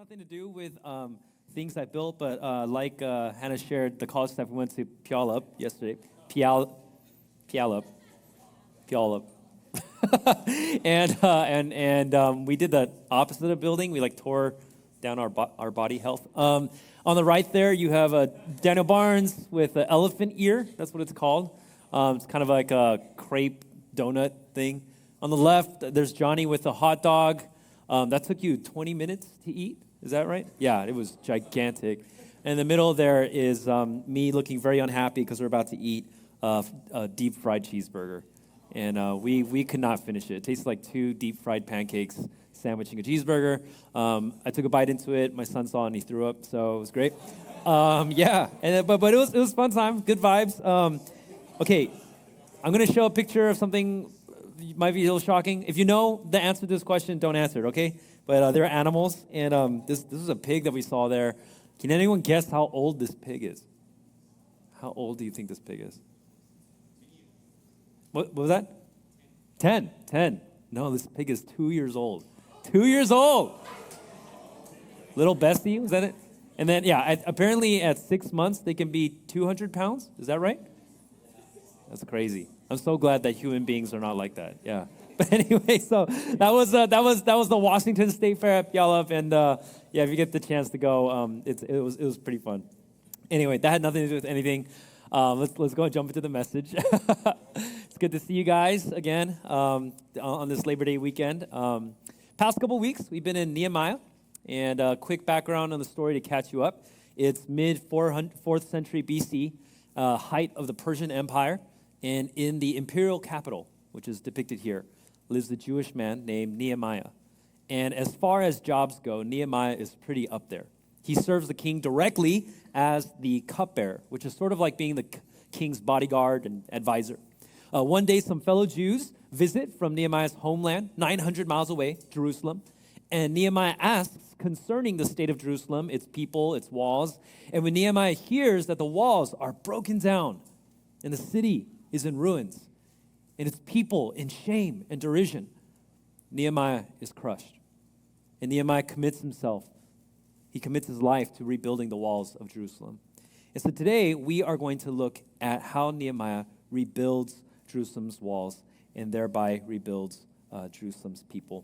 nothing to do with things I built, but like Hannah shared, the college staff, we went to Puyallup yesterday. Puyallup. And we did the opposite of building. We tore down our body health. On the right there, you have Daniel Barnes with an elephant ear. That's what it's called. It's kind of like a crepe donut thing. On the left, there's Johnny with a hot dog. That took you 20 minutes to eat. Is that right? Yeah, it was gigantic. And in the middle there is me looking very unhappy because we're about to eat a deep fried cheeseburger. And we could not finish it. It tastes like 2 deep fried pancakes sandwiching a cheeseburger. I took a bite into it. My son saw it and he threw up, so it was great. Yeah, but it was fun time, good vibes. Okay, I'm going to show a picture of something might be a little shocking. If you know the answer to this question, don't answer it, okay? But they're animals, and this is a pig that we saw there. Can anyone guess how old this pig is? How old do you think this pig is? What was that? 10. No, this pig is 2 years old. 2 years old! Little Bessie, was that it? And then, yeah, apparently at 6 months, they can be 200 pounds. Is that right? That's crazy. I'm so glad that human beings are not like that. Yeah. But anyway, so that was the Washington State Fair at Puyallup, and yeah, if you get the chance to go, it was pretty fun. Anyway, that had nothing to do with anything. Let's go and jump into the message. It's good to see you guys again on this Labor Day weekend. Past couple weeks, we've been in Nehemiah, and a quick background on the story to catch you up. It's mid-4th century BC, height of the Persian Empire. And in the imperial capital, which is depicted here, lives a Jewish man named Nehemiah. And as far as jobs go, Nehemiah is pretty up there. He serves the king directly as the cupbearer, which is sort of like being the king's bodyguard and advisor. One day, some fellow Jews visit from Nehemiah's homeland, 900 miles away, Jerusalem. And Nehemiah asks concerning the state of Jerusalem, its people, its walls. And when Nehemiah hears that the walls are broken down and the city is in ruins, and its people in shame and derision, Nehemiah is crushed. And Nehemiah commits his life to rebuilding the walls of Jerusalem. And so today, we are going to look at how Nehemiah rebuilds Jerusalem's walls and thereby rebuilds Jerusalem's people.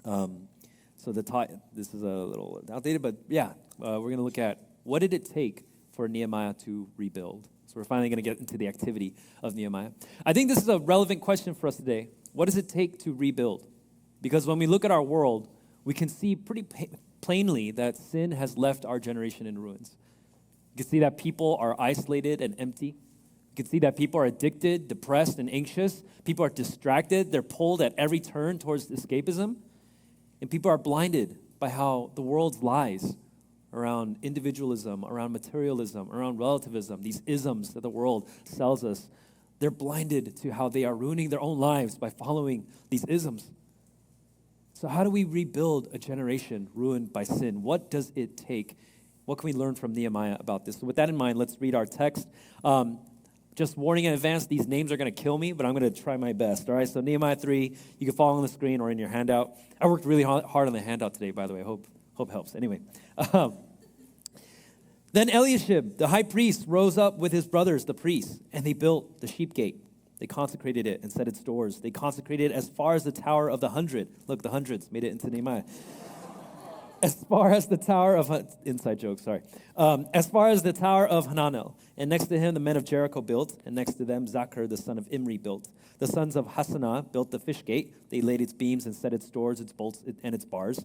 So this is a little outdated, but yeah, we're going to look at what did it take for Nehemiah to rebuild. So we're finally going to get into the activity of Nehemiah. I think this is a relevant question for us today. What does it take to rebuild? Because when we look at our world, we can see pretty plainly that sin has left our generation in ruins. You can see that people are isolated and empty. You can see that people are addicted, depressed, and anxious. People are distracted. They're pulled at every turn towards escapism. And people are blinded by how the world's lies around individualism, around materialism, around relativism, these isms that the world sells us, they're blinded to how they are ruining their own lives by following these isms. So how do we rebuild a generation ruined by sin? What does it take? What can we learn from Nehemiah about this? So with that in mind, let's read our text. Just warning in advance, these names are going to kill me, but I'm going to try my best. All right, so Nehemiah 3, you can follow on the screen or in your handout. I worked really hard on the handout today, by the way. I hope helps. Anyway. Then Eliashib, the high priest, rose up with his brothers, the priests, and they built the sheep gate. They consecrated it and set its doors. They consecrated it as far as the Tower of the 100. Look, the hundreds made it into Nehemiah. As far as the Tower of... Inside joke, sorry. As far as the Tower of Hananel. And next to him, the men of Jericho built. And next to them, Zachar, the son of Imri, built. The sons of Hassanah built the fish gate. They laid its beams and set its doors, its bolts, and its bars.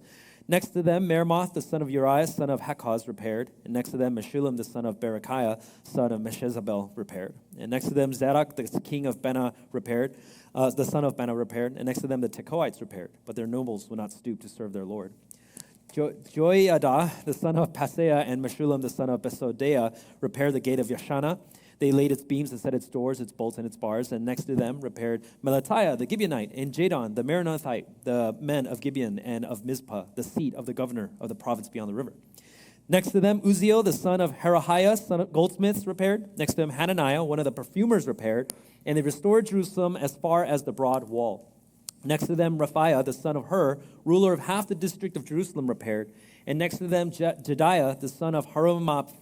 Next to them, Meremoth, the son of Uriah, son of Hakaz, repaired. And next to them, Meshullam, the son of Berechiah, son of Meshezabel, repaired. And next to them, Zadok, the king of Bena, repaired. The son of Bena, repaired. And next to them, the Tekoites repaired. But their nobles would not stoop to serve their lord. Joiada, the son of Paseah, and Meshullam, the son of Besodeah, repaired the gate of Yashana. They laid its beams and set its doors, its bolts, and its bars. And next to them repaired Melatiah, the Gibeonite, and Jadon, the Meronothite, the men of Gibeon and of Mizpah, the seat of the governor of the province beyond the river. Next to them, Uzziel, the son of Herahiah, son of goldsmiths, repaired. Next to him, Hananiah, one of the perfumers, repaired. And they restored Jerusalem as far as the broad wall. Next to them, Raphiah, the son of Hur, ruler of half the district of Jerusalem, repaired. And next to them, Jediah, the son of Harumaph,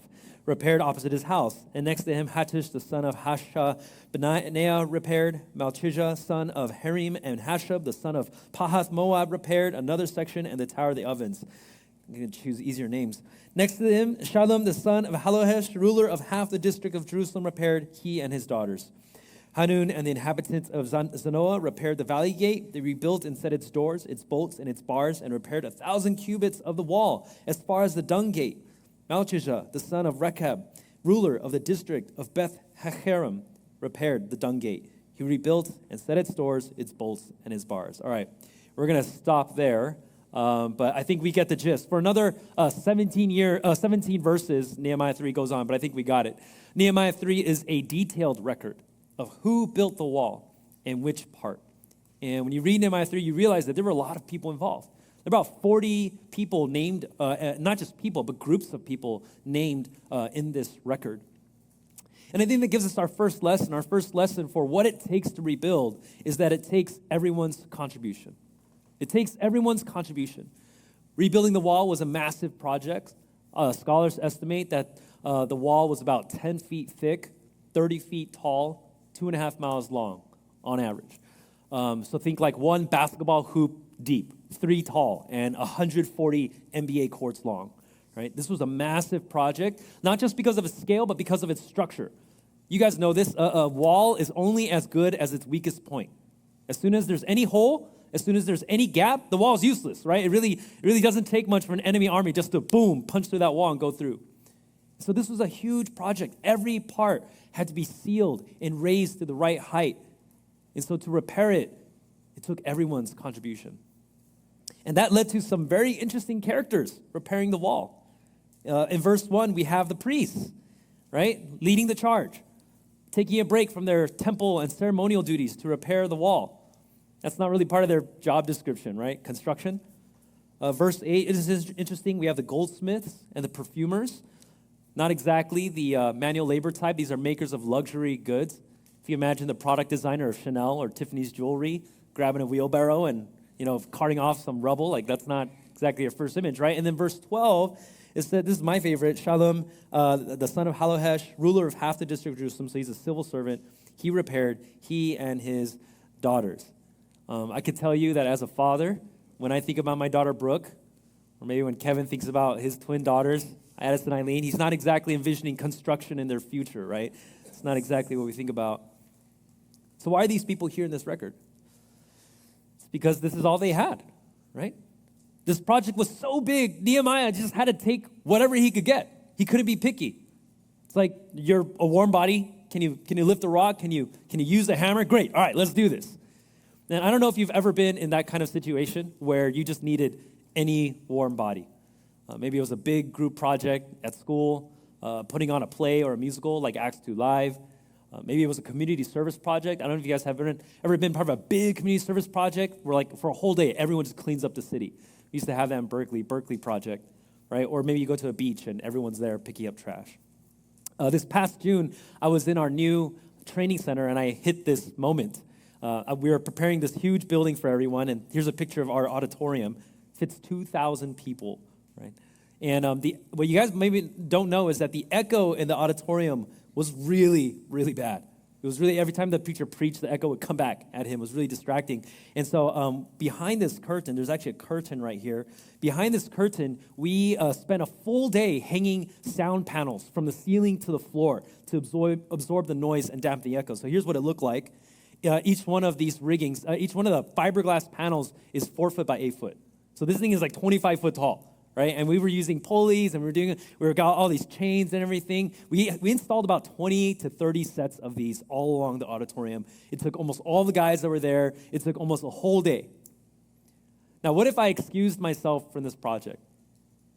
repaired opposite his house. And next to him, Hattush, the son of Hashabneiah, repaired. Malchijah, son of Harim, and Hashab, the son of Pahath Moab, repaired another section, and the Tower of the Ovens. I'm going to choose easier names. Next to him, Shallum, the son of Halohesh, ruler of half the district of Jerusalem, repaired, he and his daughters. Hanun and the inhabitants of Zanoah repaired the valley gate. They rebuilt and set its doors, its bolts, and its bars, and repaired 1,000 cubits of the wall as far as the dung gate. Malchijah, the son of Rechab, ruler of the district of Beth Hacherem, repaired the dung gate. He rebuilt and set its doors, its bolts, and its bars. All right, we're going to stop there, but I think we get the gist. For another 17 verses, Nehemiah 3 goes on, but I think we got it. Nehemiah 3 is a detailed record of who built the wall and which part. And when you read Nehemiah 3, you realize that there were a lot of people involved. There were about 40 people named, not just people, but groups of people named in this record. And I think that gives us our first lesson. Our first lesson for what it takes to rebuild is that it takes everyone's contribution. It takes everyone's contribution. Rebuilding the wall was a massive project. Scholars estimate that the wall was about 10 feet thick, 30 feet tall, 2.5 miles long on average. So think like one basketball hoop deep, 3 tall, and 140 NBA courts long. Right? This was a massive project, not just because of its scale, but because of its structure. You guys know this, a wall is only as good as its weakest point. As soon as there's any hole, as soon as there's any gap, the wall is useless, right? It really doesn't take much for an enemy army just to, boom, punch through that wall and go through. So this was a huge project. Every part had to be sealed and raised to the right height. And so to repair it, it took everyone's contribution. And that led to some very interesting characters repairing the wall. In verse 1, we have the priests, right, leading the charge, taking a break from their temple and ceremonial duties to repair the wall. That's not really part of their job description, right? Construction. Verse 8 is interesting. We have the goldsmiths and the perfumers. Not exactly the manual labor type. These are makers of luxury goods. If you imagine the product designer of Chanel or Tiffany's jewelry grabbing a wheelbarrow and, carting off some rubble, like that's not exactly your first image, right? And then verse 12 is that, this is my favorite, Shallum, the son of Halohesh, ruler of half the district of Jerusalem, so he's a civil servant. He repaired, he and his daughters. I could tell you that as a father, when I think about my daughter Brooke, or maybe when Kevin thinks about his twin daughters, Addison and Eileen, he's not exactly envisioning construction in their future, right? It's not exactly what we think about. So why are these people here in this record? It's because this is all they had, right? This project was so big, Nehemiah just had to take whatever he could get. He couldn't be picky. It's like, you're a warm body. Can you lift a rock? Can you use a hammer? Great. All right, let's do this. And I don't know if you've ever been in that kind of situation where you just needed any warm body. Maybe it was a big group project at school, putting on a play or a musical like Acts 2 Live. Maybe it was a community service project. I don't know if you guys have ever been part of a big community service project where, like, for a whole day, everyone just cleans up the city. We used to have that in Berkeley project, right? Or maybe you go to a beach and everyone's there picking up trash. This past June, I was in our new training center and I hit this moment. We were preparing this huge building for everyone, and here's a picture of our auditorium. It fits 2,000 people, right? And what you guys maybe don't know is that the echo in the auditorium was really, really bad. It was really, every time the preacher preached, the echo would come back at him. It was really distracting. And so behind this curtain, there's actually a curtain right here. Behind this curtain, we spent a full day hanging sound panels from the ceiling to the floor to absorb the noise and dampen the echo. So here's what it looked like. Each one of these riggings, each one of the fiberglass panels is 4 foot by 8 foot. So this thing is like 25 foot tall. Right, and we were using pulleys, and we got all these chains and everything. We installed about 20 to 30 sets of these all along the auditorium. It took almost all the guys that were there. It took almost a whole day. Now, what if I excused myself from this project?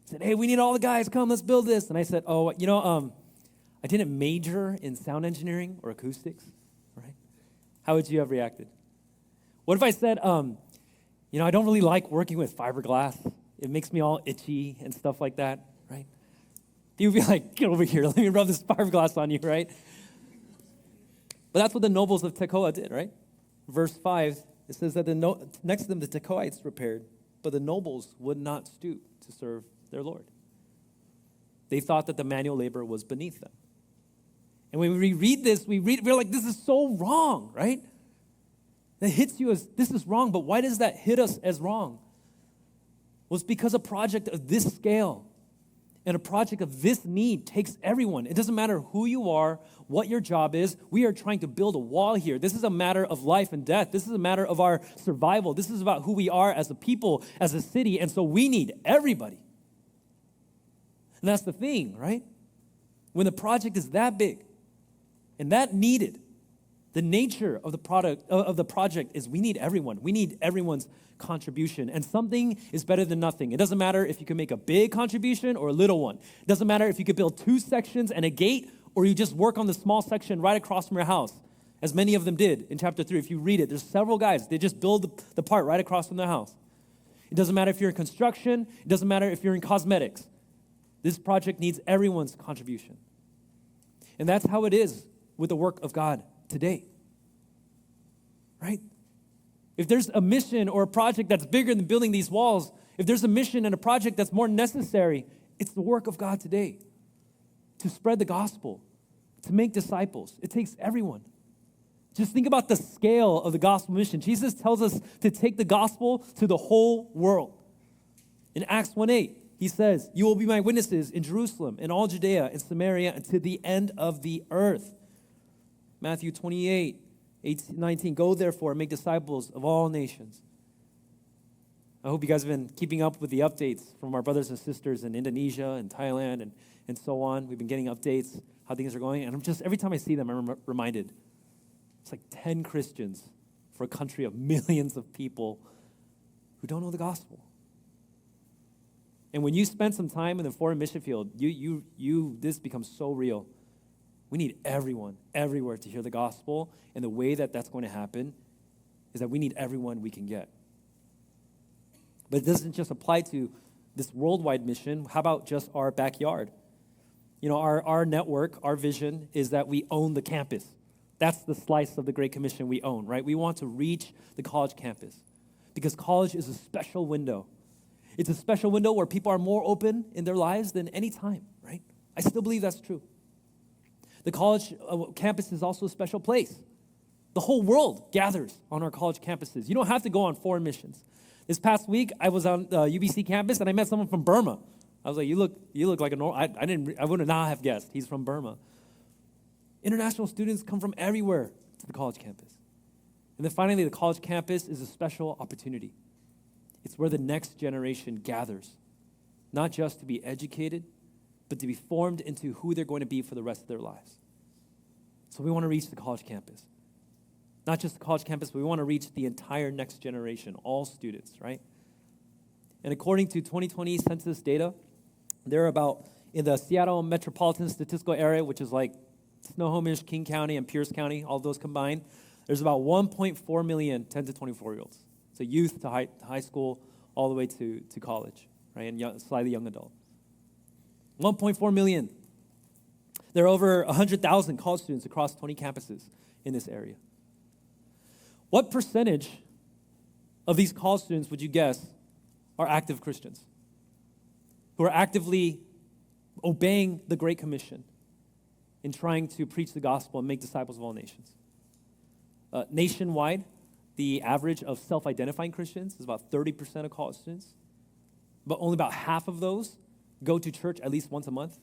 I said, hey, we need all the guys, come, let's build this. And I said, I didn't major in sound engineering or acoustics, right? How would you have reacted? What if I said, I don't really like working with fiberglass. It makes me all itchy and stuff like that, right? You'd be like, get over here, let me rub this fiberglass on you, right? But that's what the nobles of Tekoa did, right? Verse 5, it says that next to them the Tekoites repaired, but the nobles would not stoop to serve their Lord. They thought that the manual labor was beneath them. And when we read this, we're like, this is so wrong, right? That hits you as, this is wrong, but why does that hit us as wrong? Well, it's because a project of this scale and a project of this need takes everyone. It doesn't matter who you are, what your job is. We are trying to build a wall here. This is a matter of life and death. This is a matter of our survival. This is about who we are as a people, as a city, and so we need everybody. And that's the thing, right? When the project is that big and that needed, the nature of the project is we need everyone. We need everyone's contribution. And something is better than nothing. It doesn't matter if you can make a big contribution or a little one. It doesn't matter if you could build 2 sections and a gate, or you just work on the small section right across from your house, as many of them did in chapter 3. If you read it, there's several guys. They just build the part right across from their house. It doesn't matter if you're in construction. It doesn't matter if you're in cosmetics. This project needs everyone's contribution. And that's how it is with the work of God today, right? If there's a mission or a project that's bigger than building these walls, if there's a mission and a project that's more necessary, it's the work of God today to spread the gospel, to make disciples. It takes everyone. Just think about the scale of the gospel mission. Jesus tells us to take the gospel to the whole world. In Acts 1:8, he says, "You will be my witnesses in Jerusalem, in all Judea, and Samaria, and to the end of the earth." Matthew 28:18-19, "Go therefore and make disciples of all nations." I hope you guys have been keeping up with the updates from our brothers and sisters in Indonesia and Thailand and so on. We've been getting updates, how things are going. And every time I see them, I'm reminded, it's like 10 Christians for a country of millions of people who don't know the gospel. And when you spend some time in the foreign mission field, this becomes so real. We need everyone, everywhere to hear the gospel. And the way that that's going to happen is that we need everyone we can get. But it doesn't just apply to this worldwide mission. How about just our backyard? You know, our network, our vision is that we own the campus. That's the slice of the Great Commission we own, right? We want to reach the college campus because college is a special window. It's a special window where people are more open in their lives than any time, right? I still believe that's true. The college campus is also a special place. The whole world gathers on our college campuses. You don't have to go on foreign missions. This past week, I was on the UBC campus and I met someone from Burma. I was like, you look like a normal. I would not have guessed he's from Burma. International students come from everywhere to the college campus. And then finally, the college campus is a special opportunity. It's where the next generation gathers, not just to be educated, but to be formed into who they're going to be for the rest of their lives. So we want to reach the college campus. Not just the college campus, but we want to reach the entire next generation, all students, right? And according to 2020 census data, there are about, in the Seattle metropolitan statistical area, which is like Snohomish, King County, and Pierce County, all those combined, there's about 1.4 million 10 to 24-year-olds. So youth to high school, all the way to college, right, and slightly young adult. 1.4 million. There are over 100,000 college students across 20 campuses in this area. What percentage of these college students would you guess are active Christians who are actively obeying the Great Commission in trying to preach the gospel and make disciples of all nations? Nationwide, the average of self-identifying Christians is about 30% of college students, but only about half of those go to church at least once a month.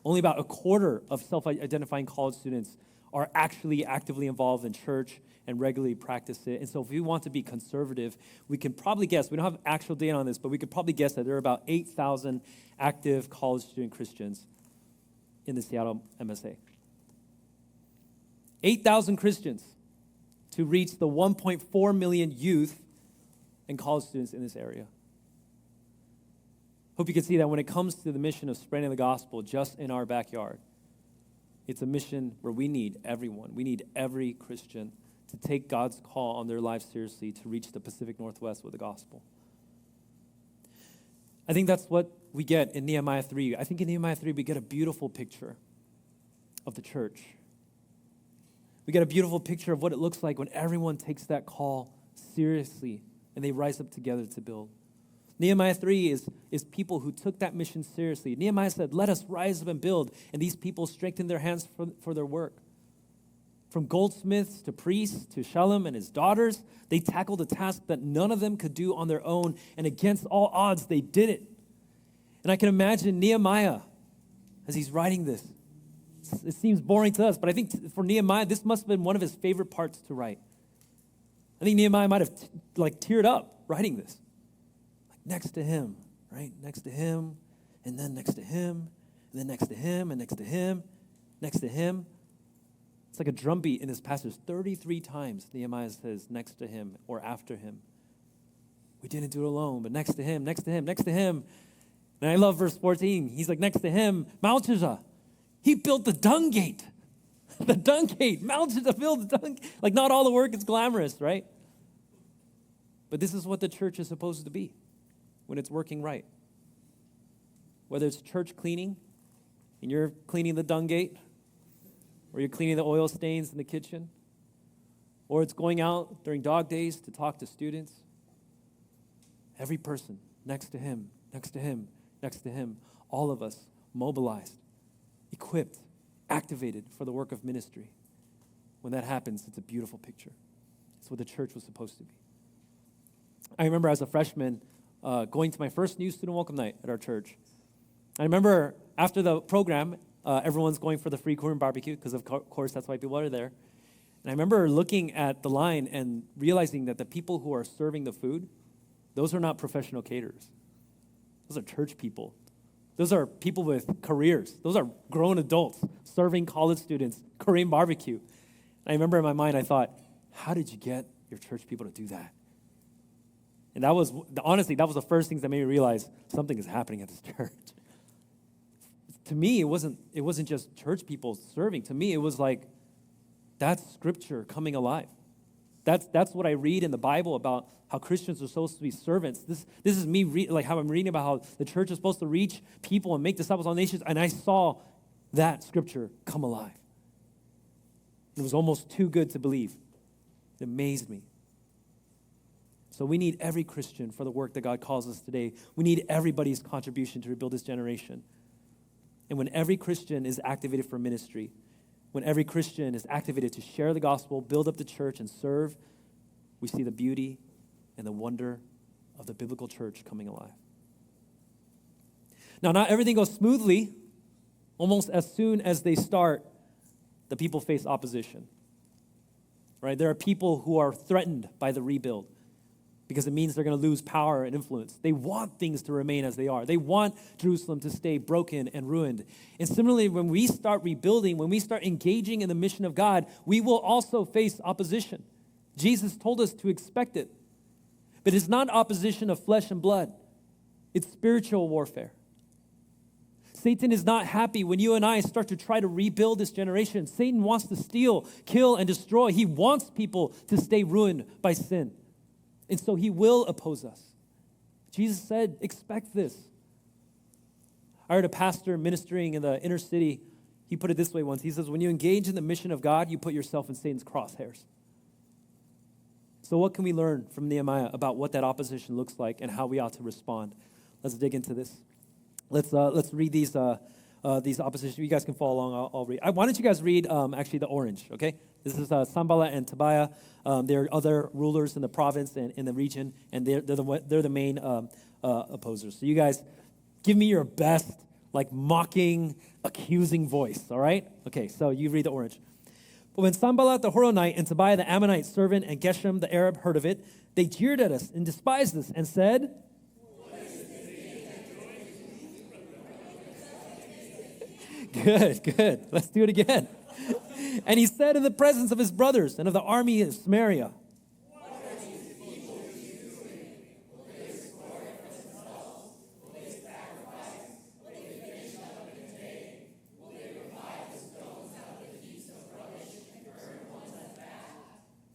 Only about a quarter of self-identifying college students are actually actively involved in church and regularly practice it. And so if we want to be conservative, we can probably guess, we don't have actual data on this, but we could probably guess that there are about 8,000 active college student Christians in the Seattle MSA. 8,000 Christians to reach the 1.4 million youth and college students in this area. Hope you can see that when it comes to the mission of spreading the gospel just in our backyard, it's a mission where we need everyone. We need every Christian to take God's call on their lives seriously to reach the Pacific Northwest with the gospel. I think that's what we get in Nehemiah 3. I think in Nehemiah 3 we get a beautiful picture of the church. We get a beautiful picture of what it looks like when everyone takes that call seriously and they rise up together to build. Nehemiah 3 is people who took that mission seriously. Nehemiah said, let us rise up and build. And these people strengthened their hands for their work. From goldsmiths to priests to Shallum and his daughters, they tackled a task that none of them could do on their own. And against all odds, they did it. And I can imagine Nehemiah as he's writing this. It seems boring to us, but I think for Nehemiah, this must have been one of his favorite parts to write. I think Nehemiah might have teared up writing this. Like next to him, right? Next to him, and then next to him, and then next to him, and next to him, next to him. It's like a drumbeat in his passage. 33 times Nehemiah says next to him or after him. We didn't do it alone, but next to him, next to him, next to him. And I love verse 14. He's like, next to him, Malchijah. He built the dung gate. The dung gate. Malchijah built the dung gate. Like, not all the work is glamorous, right? But this is what the church is supposed to be when it's working right. Whether it's church cleaning, and you're cleaning the dung gate, or you're cleaning the oil stains in the kitchen, or it's going out during dog days to talk to students. Every person next to him, next to him, next to him, all of us mobilized, equipped, activated for the work of ministry. When that happens, it's a beautiful picture. It's what the church was supposed to be. I remember as a freshman going to my first new student welcome night at our church. I remember after the program, everyone's going for the free Korean barbecue because, of course, that's why people are there. And I remember looking at the line and realizing that the people who are serving the food, those are not professional caterers. Those are church people. Those are people with careers. Those are grown adults serving college students Korean barbecue. And I remember in my mind, I thought, how did you get your church people to do that? And that was, honestly, that was the first things that made me realize something is happening at this church. To me, it wasn't just church people serving. To me, it was like, that's scripture coming alive. That's what I read in the Bible about how Christians are supposed to be servants. This is me, like how I'm reading about how the church is supposed to reach people and make disciples of all nations, and I saw that scripture come alive. It was almost too good to believe. It amazed me. So we need every Christian for the work that God calls us today. We need everybody's contribution to rebuild this generation. And when every Christian is activated for ministry, when every Christian is activated to share the gospel, build up the church, and serve, we see the beauty and the wonder of the biblical church coming alive. Now, not everything goes smoothly. Almost as soon as they start, the people face opposition. Right? There are people who are threatened by the rebuild because it means they're going to lose power and influence. They want things to remain as they are. They want Jerusalem to stay broken and ruined. And similarly, when we start rebuilding, when we start engaging in the mission of God, we will also face opposition. Jesus told us to expect it. But it's not opposition of flesh and blood. It's spiritual warfare. Satan is not happy when you and I start to try to rebuild this generation. Satan wants to steal, kill, and destroy. He wants people to stay ruined by sin. And so he will oppose us. Jesus said, expect this. I heard a pastor ministering in the inner city. He put it this way once. He says, when you engage in the mission of God, you put yourself in Satan's crosshairs. So what can we learn from Nehemiah about what that opposition looks like and how we ought to respond? Let's dig into this. Let's read these opposition. You guys can follow along. I'll read. Why don't you guys read actually the orange, okay? This is Sanballat and Tobiah. They're other rulers in the province and in the region, and they're the main opposers. So you guys, give me your best, like mocking, accusing voice, all right? Okay, so you read the orange. But when Sanballat the Horonite and Tobiah the Ammonite servant and Geshem the Arab heard of it, they jeered at us and despised us and said, Good. Let's do it again. And he said in the presence of his brothers and of the army of Samaria,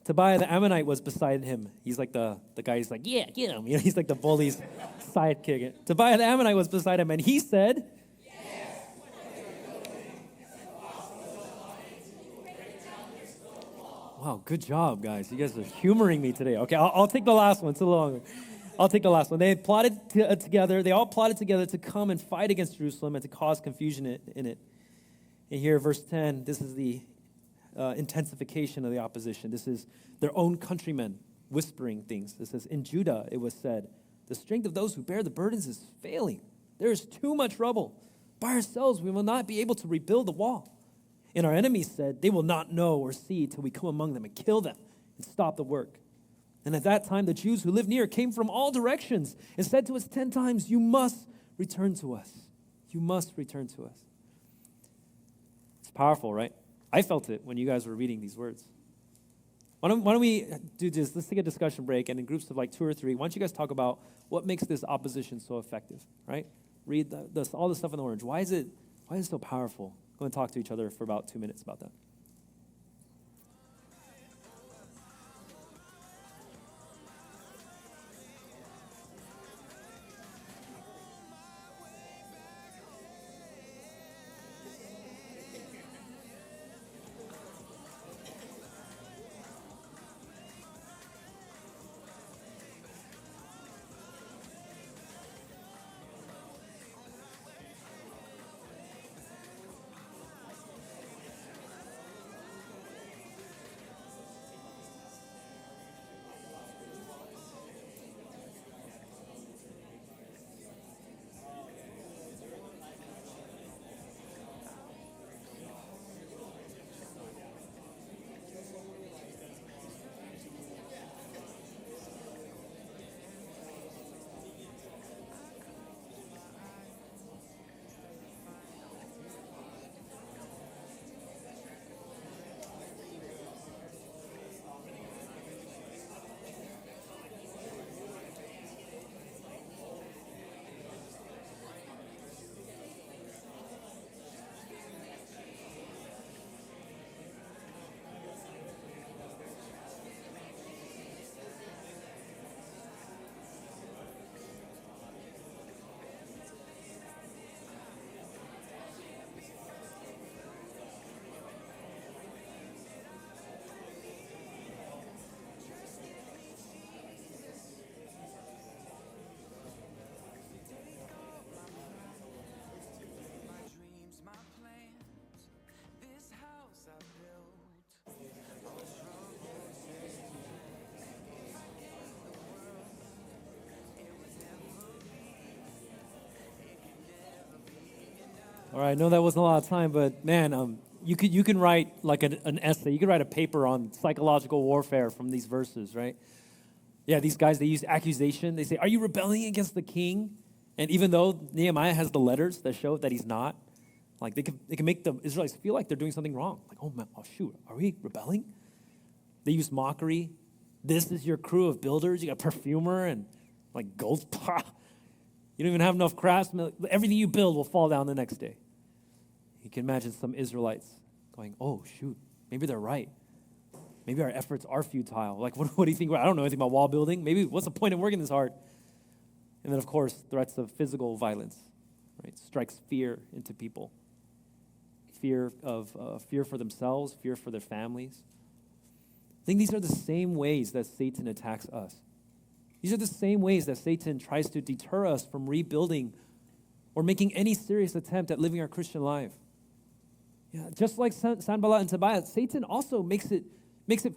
Tobiah the Ammonite was beside him. He's like the guy who's like, yeah, get him. You know, he's like the bully's sidekick. Tobiah the Ammonite was beside him, and he said, wow, good job, guys. You guys are humoring me today. Okay, I'll take the last one. It's a little longer. I'll take the last one. They plotted together. They all plotted together to come and fight against Jerusalem and to cause confusion in it. And here, verse 10, this is the intensification of the opposition. This is their own countrymen whispering things. It says, in Judah, it was said, the strength of those who bear the burdens is failing. There is too much rubble. By ourselves, we will not be able to rebuild the wall. And our enemies said, they will not know or see till we come among them and kill them and stop the work. And at that time, the Jews who lived near came from all directions and said to us 10 times, you must return to us. You must return to us. It's powerful, right? I felt it when you guys were reading these words. Why don't we do this? Let's take a discussion break, and in groups of like 2 or 3, why don't you guys talk about what makes this opposition so effective, right? Read all the stuff in orange. Why is it so powerful? Go and talk to each other for about 2 minutes about that. All right, I know that wasn't a lot of time, but man, you can write like an essay. You could write a paper on psychological warfare from these verses, right? Yeah, these guys, they use accusation. They say, are you rebelling against the king? And even though Nehemiah has the letters that show that he's not, like they can make the Israelites feel like they're doing something wrong. Like, oh man, oh shoot, are we rebelling? They use mockery. This is your crew of builders. You got perfumer and like gold. You don't even have enough craftsmen. Everything you build will fall down the next day. You can imagine some Israelites going, oh, shoot, maybe they're right. Maybe our efforts are futile. Like, what do you think? I don't know anything about wall building. Maybe what's the point of working this hard? And then, of course, threats of physical violence, right? Strikes fear into people. Fear for themselves, fear for their families. I think these are the same ways that Satan attacks us. These are the same ways that Satan tries to deter us from rebuilding or making any serious attempt at living our Christian life. Yeah, just like Sanballat and Tobiah, Satan also makes it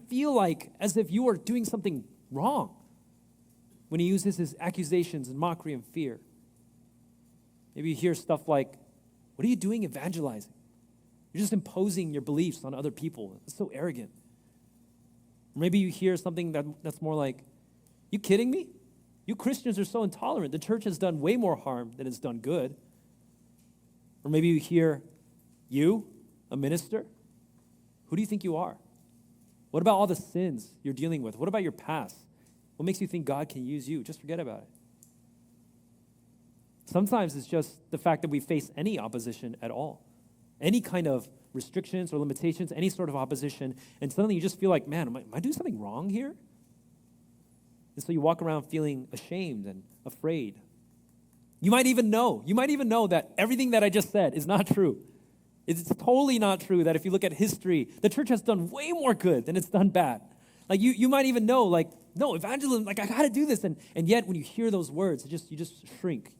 feel like as if you are doing something wrong when he uses his accusations and mockery and fear. Maybe you hear stuff like, what are you doing evangelizing? You're just imposing your beliefs on other people. It's so arrogant. Or maybe you hear something that's more like, you kidding me? You Christians are so intolerant. The church has done way more harm than it's done good. Or maybe you hear, you, a minister, who do you think you are? What about all the sins you're dealing with? What about your past? What makes you think God can use you? Just forget about it. Sometimes it's just the fact that we face any opposition at all. Any kind of restrictions or limitations, any sort of opposition, and suddenly you just feel like, man, am I doing something wrong here? And so you walk around feeling ashamed and afraid. You might even know that everything that I just said is not true. It's totally not true that if you look at history, the church has done way more good than it's done bad. Like you might even know, like, no, evangelism, like I got to do this. And yet when you hear those words, you just shrink.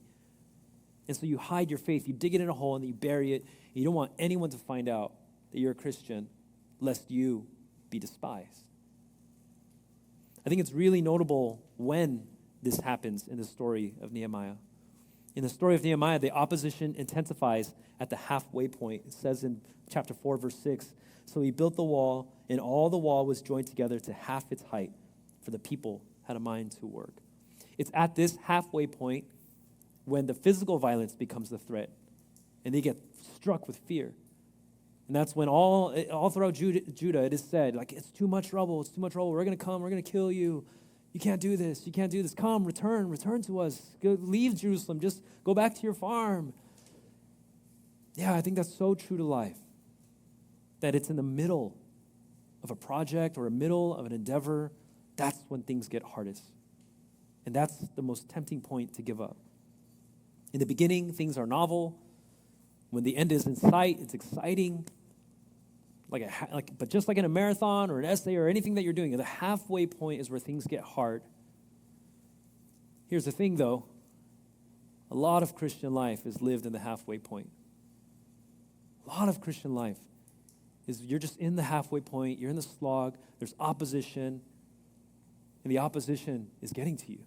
And so you hide your faith. You dig it in a hole and you bury it. And you don't want anyone to find out that you're a Christian lest you be despised. I think it's really notable when this happens in the story of Nehemiah. In the story of Nehemiah, the opposition intensifies at the halfway point. It says in chapter 4, verse 6, so he built the wall, and all the wall was joined together to half its height, for the people had a mind to work. It's at this halfway point when the physical violence becomes the threat, and they get struck with fear. And that's when all throughout Judah it is said, like, it's too much trouble, we're going to come, we're going to kill you. You can't do this, come, return to us. Go, leave Jerusalem, just go back to your farm. Yeah, I think that's so true to life, that it's in the middle of a project or a middle of an endeavor, that's when things get hardest. And that's the most tempting point to give up. In the beginning, things are novel. When the end is in sight, it's exciting. But just like in a marathon or an essay or anything that you're doing, the halfway point is where things get hard. Here's the thing, though. A lot of Christian life is lived in the halfway point. A lot of Christian life is you're just in the halfway point, you're in the slog, there's opposition, and the opposition is getting to you.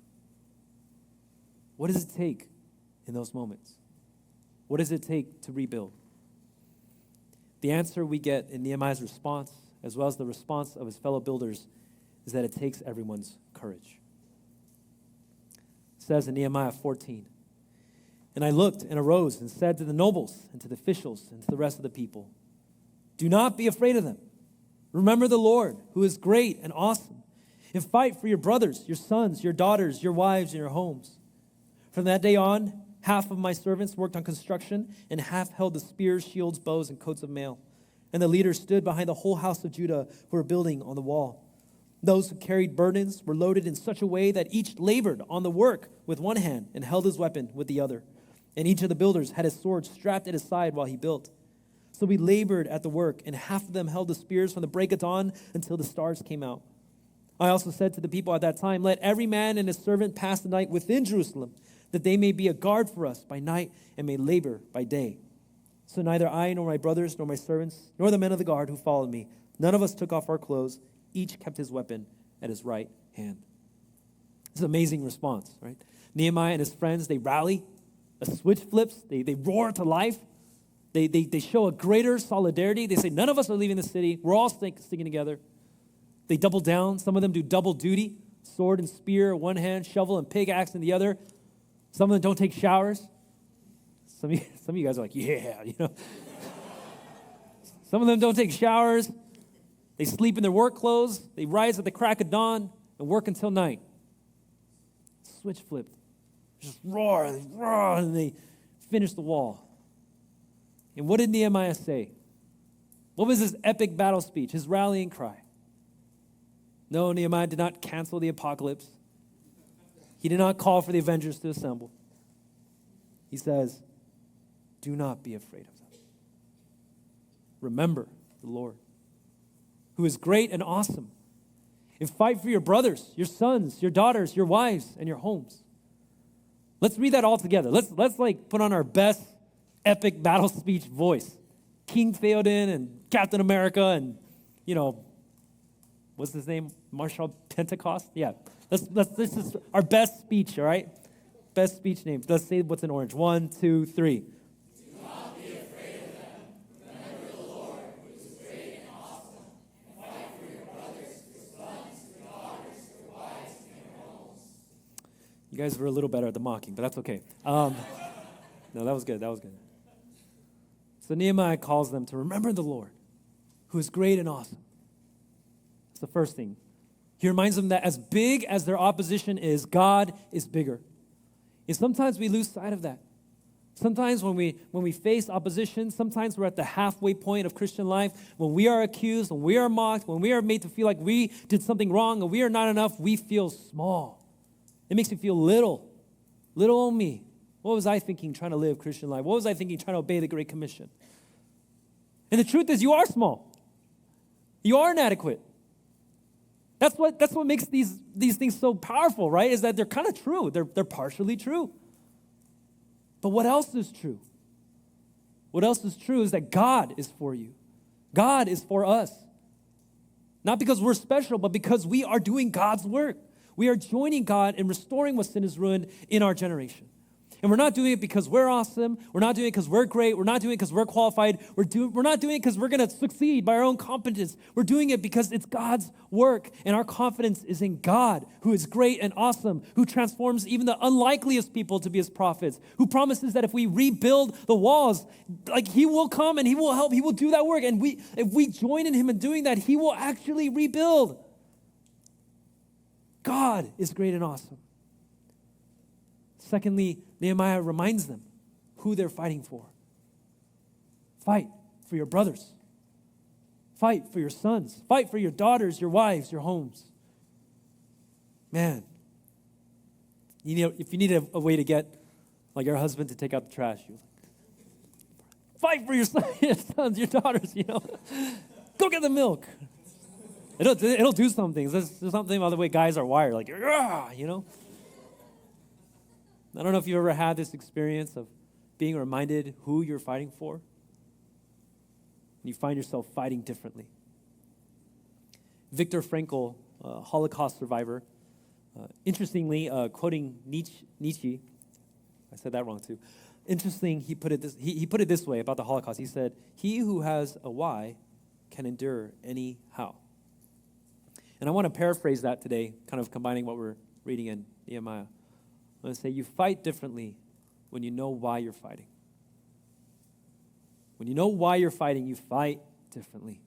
What does it take in those moments? What does it take to rebuild? The answer we get in Nehemiah's response, as well as the response of his fellow builders, is that it takes everyone's courage. It says in Nehemiah 14, and I looked and arose and said to the nobles and to the officials and to the rest of the people, do not be afraid of them. Remember the Lord, who is great and awesome, and fight for your brothers, your sons, your daughters, your wives, and your homes. From that day on, half of my servants worked on construction, and half held the spears, shields, bows, and coats of mail. And the leaders stood behind the whole house of Judah who were building on the wall. Those who carried burdens were loaded in such a way that each labored on the work with one hand and held his weapon with the other. And each of the builders had his sword strapped at his side while he built. So we labored at the work, and half of them held the spears from the break of dawn until the stars came out. I also said to the people at that time, let every man and his servant pass the night within Jerusalem, that they may be a guard for us by night and may labor by day. So neither I nor my brothers nor my servants nor the men of the guard who followed me, none of us took off our clothes. Each kept his weapon at his right hand. It's an amazing response, right? Nehemiah and his friends, they rally. A switch flips. They roar to life. They show a greater solidarity. They say, none of us are leaving the city. We're all sticking together. They double down. Some of them do double duty. Sword and spear in one hand, shovel and pickaxe in the other. Some of them don't take showers. Some of you guys are like, yeah, you know. Some of them don't take showers. They sleep in their work clothes. They rise at the crack of dawn and work until night. Switch flipped. Just roar, and they finish the wall. And what did Nehemiah say? What was his epic battle speech, his rallying cry? No, Nehemiah did not cancel the apocalypse. He did not call for the Avengers to assemble. He says, do not be afraid of them. Remember the Lord, who is great and awesome, and fight for your brothers, your sons, your daughters, your wives, and your homes. Let's read that all together. Let's like put on our best epic battle speech voice. King Theoden and Captain America and, you know, what's his name? Marshall Pentecost? Yeah. This is our best speech, all right? Best speech name. Let's say what's in orange. 1, 2, 3. Do not be afraid of them. Remember the Lord, who is great and awesome, and fight for your brothers, your sons, your daughters, your wives, and your homes. You guys were a little better at the mocking, but that's okay. No, that was good. So Nehemiah calls them to remember the Lord, who is great and awesome. That's the first thing. He reminds them that as big as their opposition is, God is bigger. And sometimes we lose sight of that. Sometimes when we face opposition, sometimes we're at the halfway point of Christian life. When we are accused, when we are mocked, when we are made to feel like we did something wrong and we are not enough, we feel small. It makes me feel little old me. What was I thinking trying to live Christian life? What was I thinking trying to obey the Great Commission? And the truth is you are small. You are inadequate. That's what makes these things so powerful, right? Is that they're kind of true. They're partially true. But what else is true? What else is true is that God is for you. God is for us. Not because we're special, but because we are doing God's work. We are joining God in restoring what sin has ruined in our generation. And we're not doing it because we're awesome. We're not doing it because we're great. We're not doing it because we're qualified. We're not doing it because we're going to succeed by our own competence. We're doing it because it's God's work. And our confidence is in God, who is great and awesome, who transforms even the unlikeliest people to be his prophets, who promises that if we rebuild the walls, like he will come and he will help. He will do that work. And if we join in him in doing that, he will actually rebuild. God is great and awesome. Secondly, Nehemiah reminds them who they're fighting for. Fight for your brothers. Fight for your sons. Fight for your daughters, your wives, your homes. Man, if you need a way to get like your husband to take out the trash, you fight for your sons, your daughters, Go get the milk. It'll do some things. There's something about the way guys are wired, like, I don't know if you've ever had this experience of being reminded who you're fighting for. And you find yourself fighting differently. Viktor Frankl, a Holocaust survivor, interestingly, quoting Nietzsche, I said that wrong too. Interesting, he put it this way about the Holocaust. He said, "He who has a why can endure any how." And I want to paraphrase that today, kind of combining what we're reading in Nehemiah. I'm going to say you fight differently when you know why you're fighting. When you know why you're fighting, you fight differently.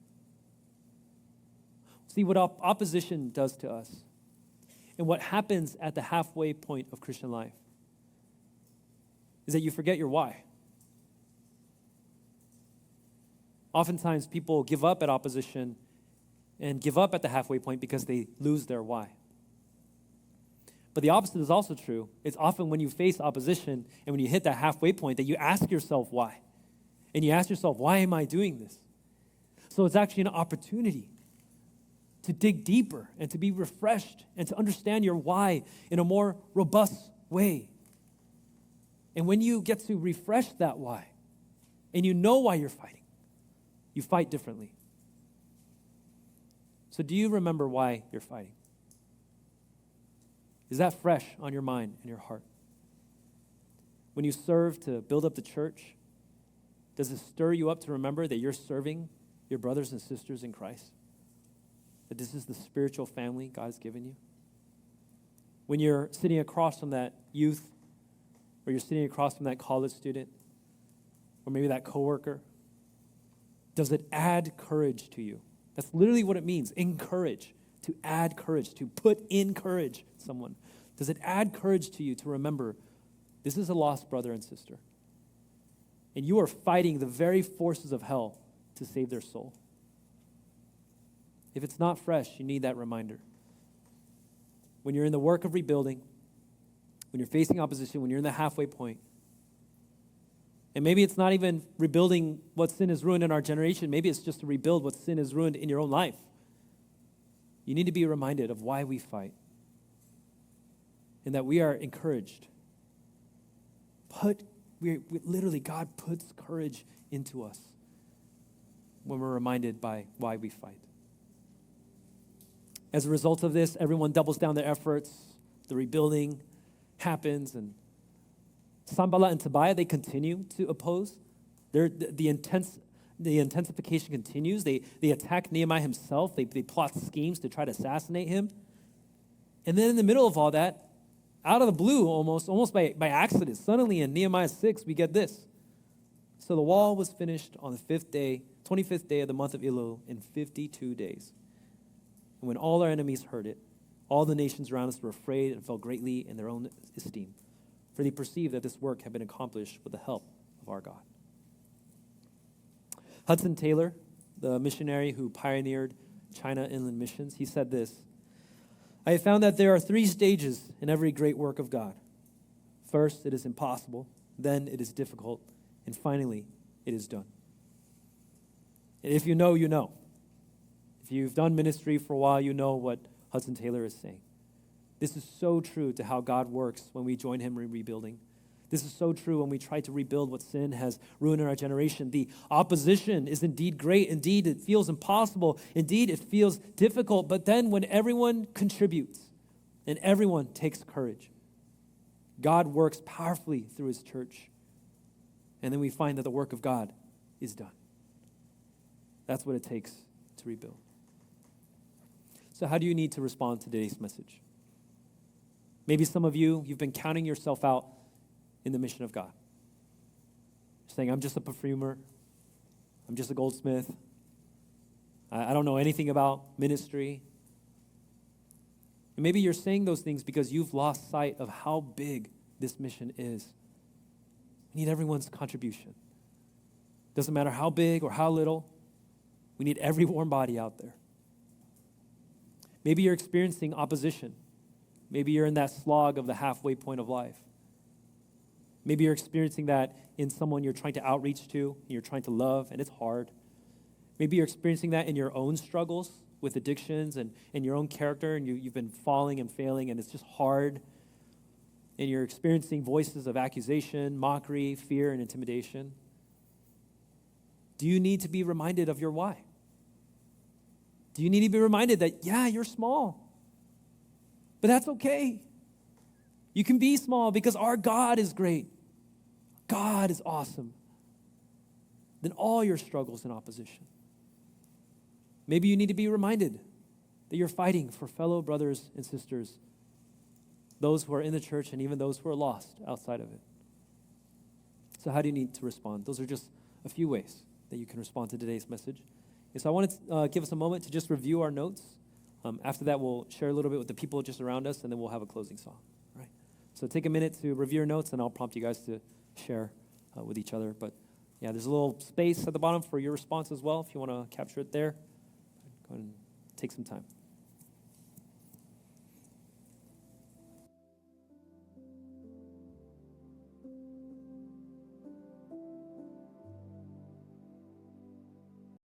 See, what opposition does to us and what happens at the halfway point of Christian life is that you forget your why. Oftentimes, people give up at opposition and give up at the halfway point because they lose their why. But the opposite is also true. It's often when you face opposition and when you hit that halfway point that you ask yourself why. And you ask yourself, why am I doing this? So it's actually an opportunity to dig deeper and to be refreshed and to understand your why in a more robust way. And when you get to refresh that why and you know why you're fighting, you fight differently. So do you remember why you're fighting? Is that fresh on your mind and your heart? When you serve to build up the church, does it stir you up to remember that you're serving your brothers and sisters in Christ? That this is the spiritual family God's given you? When you're sitting across from that youth, or you're sitting across from that college student, or maybe that coworker, does it add courage to you? That's literally what it means, encourage. To add courage, to put in courage someone. Does it add courage to you to remember this is a lost brother and sister? And you are fighting the very forces of hell to save their soul. If it's not fresh, you need that reminder. When you're in the work of rebuilding, when you're facing opposition, when you're in the halfway point, and maybe it's not even rebuilding what sin has ruined in our generation, maybe it's just to rebuild what sin has ruined in your own life. You need to be reminded of why we fight and that we are encouraged. Literally, God puts courage into us when we're reminded by why we fight. As a result of this, everyone doubles down their efforts. The rebuilding happens, and Sanballat and Tobiah, they continue to oppose. The intensification continues. They attack Nehemiah himself. They plot schemes to try to assassinate him. And then in the middle of all that, out of the blue almost by accident, suddenly in Nehemiah 6, we get this. So the wall was finished on the 25th day of the month of Elul in 52 days. And when all our enemies heard it, all the nations around us were afraid and fell greatly in their own esteem, for they perceived that this work had been accomplished with the help of our God. Hudson Taylor, the missionary who pioneered China inland missions, he said this: I have found that there are 3 stages in every great work of God. First, it is impossible. Then it is difficult. And finally, it is done. And if you know, you know. If you've done ministry for a while, you know what Hudson Taylor is saying. This is so true to how God works when we join him in rebuilding. This is so true when we try to rebuild what sin has ruined in our generation. The opposition is indeed great. Indeed, it feels impossible. Indeed, it feels difficult. But then when everyone contributes and everyone takes courage, God works powerfully through his church. And then we find that the work of God is done. That's what it takes to rebuild. So how do you need to respond to today's message? Maybe some of you've been counting yourself out in the mission of God. Saying, I'm just a perfumer. I'm just a goldsmith. I don't know anything about ministry. And maybe you're saying those things because you've lost sight of how big this mission is. We need everyone's contribution. Doesn't matter how big or how little. We need every warm body out there. Maybe you're experiencing opposition. Maybe you're in that slog of the halfway point of life. Maybe you're experiencing that in someone you're trying to outreach to, and you're trying to love, and it's hard. Maybe you're experiencing that in your own struggles with addictions and your own character, and you've been falling and failing, and it's just hard. And you're experiencing voices of accusation, mockery, fear, and intimidation. Do you need to be reminded of your why? Do you need to be reminded that, yeah, you're small, but that's okay. You can be small because our God is great. God is awesome. Then all your struggles and opposition. Maybe you need to be reminded that you're fighting for fellow brothers and sisters, those who are in the church and even those who are lost outside of it. So how do you need to respond? Those are just a few ways that you can respond to today's message. And so I want to give us a moment to just review our notes. After that, we'll share a little bit with the people just around us, and then we'll have a closing song. All right? So take a minute to review your notes, and I'll prompt you guys to share with each other. But yeah, there's a little space at the bottom for your response as well if you want to capture it there. Go ahead and take some time.